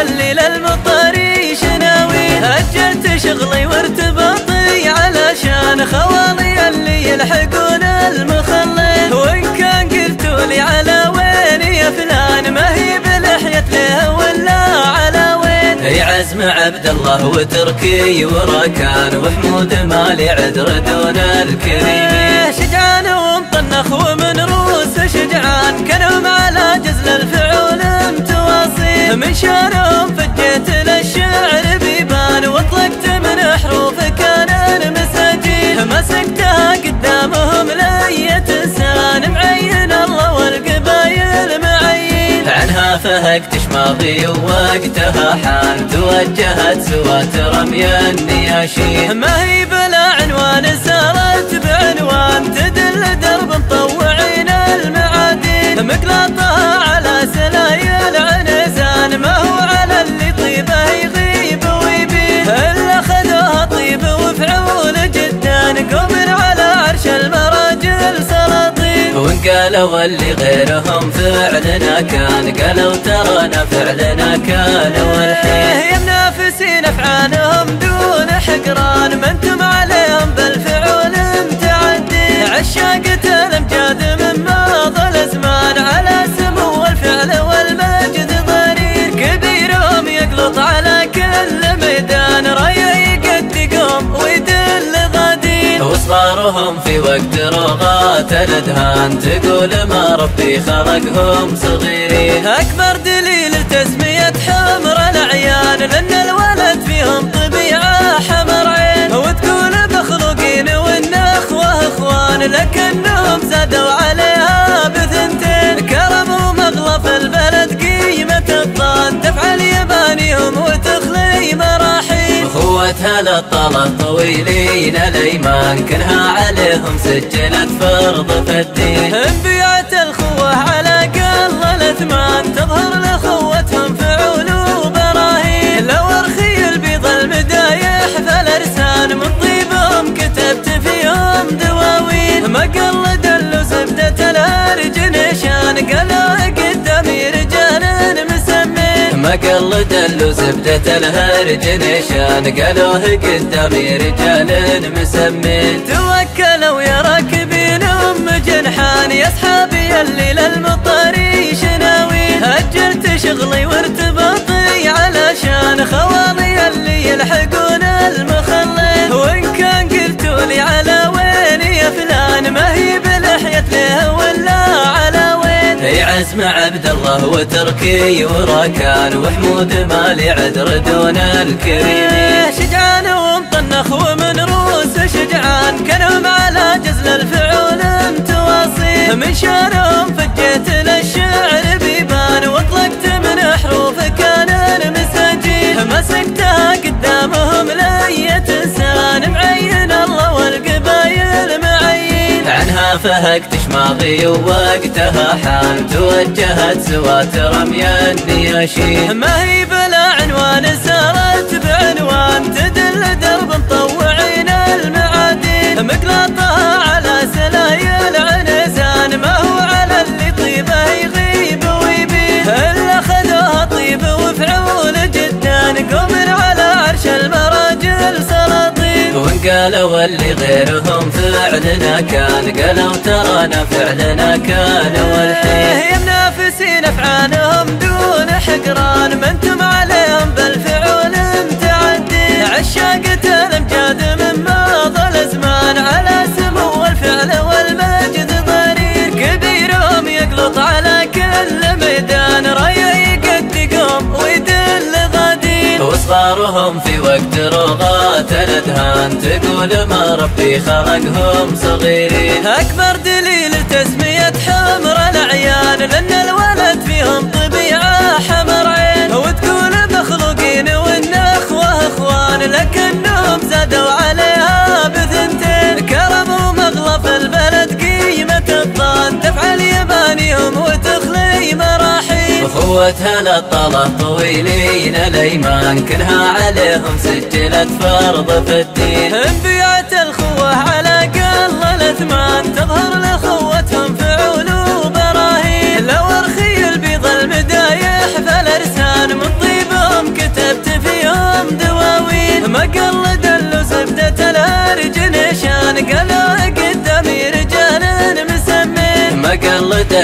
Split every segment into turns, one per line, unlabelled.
يلي للمطري شناوي، أجلت شغلي وارتباطي علشان خوالي اللي يلحقون المخلي، وإن كان قلتوا لي على وين يا فلان ما هي بلحية له ولا على وين.
يا عزم عبد الله وتركي وركان وحمود مالي عذر دون الكريم،
شجعان ومطنخ ومن روس شجعان كانوا على جزل الفعول متواصي، من شانهم فجيت للشعر بيبان واطلقت من حروف كان المساجين، مسكتها قدامهم لية انسان معين الله والقبايل معين،
عنها فهقت شماغي ووقتها حان توجهت سوات رمي النياشين،
ما هي بلا عنوان سارت بعنوان تدل درب مطوعين المعادين، مقلاطها على سلايل عنزان ما هو على اللي طيبه يغيب ويبين، الا خذوها طيب وفعول جدا قوم على عرش المراجل سلاطين،
وان قالوا اللي غيرهم فعلنا كان قالوا ترانا فعلنا كان والحين،
يا منافسين افعالهم دون حقران ما انتم عليهم بالفعول متعدين، عشاقة الامجاد من ماضى الازمان على سمو الفعل والمجد ضرير، كبيرهم يقلط على كل ميدان رايه يقد قوم ويدل غادين،
وصغارهم في وقت رغات الادهان تقول ما ربي خلقهم صغيرين،
اكبر دليل تسمية حمر الاعيان لان الولد فيهم طبيعة حمر عين، وتقول مخلوقين والنخوة اخوان لكنهم زادوا عليها بثنتين، كرم ومغلف البلد قيمة الطان تفعل يبانيهم وتخلي مراحيل،
اخوتها للطلب طويلين الايمان كلها عليهم سجلت فرض في الدين،
انبيعت الخوة على قل الاثمان تظهر لاخوتهم فعول وبراهين، لو ارخي البيض المدايح فالارسان من طيبهم كتبت فيهم دواوين، ما قل دلوا زبدة الهرج نشان قالوه قدامي رجال مسمين،
ما قل دلوا زبدة الهرج نشان قالوه قدامي رجال مسمين،
توكلوا يا راكبين ام جنحان يا اصحابي اللي للمطري شناوي، اجلت شغلي وارتباطي علشان خوالي اللي يلحقون المخلي، وان كان قلتوا لي على وين يا فلان ما هي بلحية له ولا على وين.
يا عزم عبد الله وتركي وركان وحمود مالي عذر دون الكريم،
شجعان ومطنخ ومن روس شجعان كانوا على جزل الفعول متواصي، من شانهم فجيت للشعر بيبان واطلقت من حروف كان المساجين، مسكتها قدامهم لية انسان معين الله والقبايل معين،
عنها فهقت شماغي ووقتها حان توجهت سوات رمي النياشين،
ما هي بلا عنوان سارت بعنوان تدل درب مطوعين المعادين، مقلاطها على سلايل عنزان ما هو على اللي طيبه يغيب ويبين، الا خذوها طيب وفعول جدا قوم على عرش المراجل سلاطين،
وان قالوا اللي غيرهم فعلنا كان قالوا ترانا فعلنا كان والحين،
يا منافسين افعالهم دون حقران ما انتم عليهم بالفعول متعدين، عشاقة الامجاد من ماضى الازمان على سمو الفعل والمجد ضرير، كبيرهم يقلط على كل ميدان رايه يقد قوم ويدل غادين،
وصغارهم في وقت رغات الادهان تقول ما ربي خلقهم صغيرين،
اكبر دليل تسمية حمر الاعيان لان الولد فيهم طبيعة حمر عين، وتقول مخلوقين والنخوة اخوان لكنهم زادوا عليها بثنتين، كرم ومغلف البلد قيمة الطان تفعل يبانيهم وتخلي مراحيل،
اخوتها للطلب طويلين الايمان كلها عليهم سجلت فرض في الدين،
انبيعت الخوة على قل الاثمان تظهر لاخوتهم فعول وبراهين، لو ارخي البيض المدايح فالارسان من طيبهم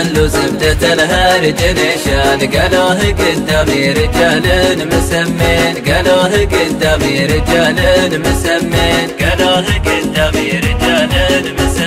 خلوا زبدة الهرج نشان، قالوه قدامي رجال مسمين، قالوه قدامي رجال مسمين، قالوه قدامي رجال مسمين.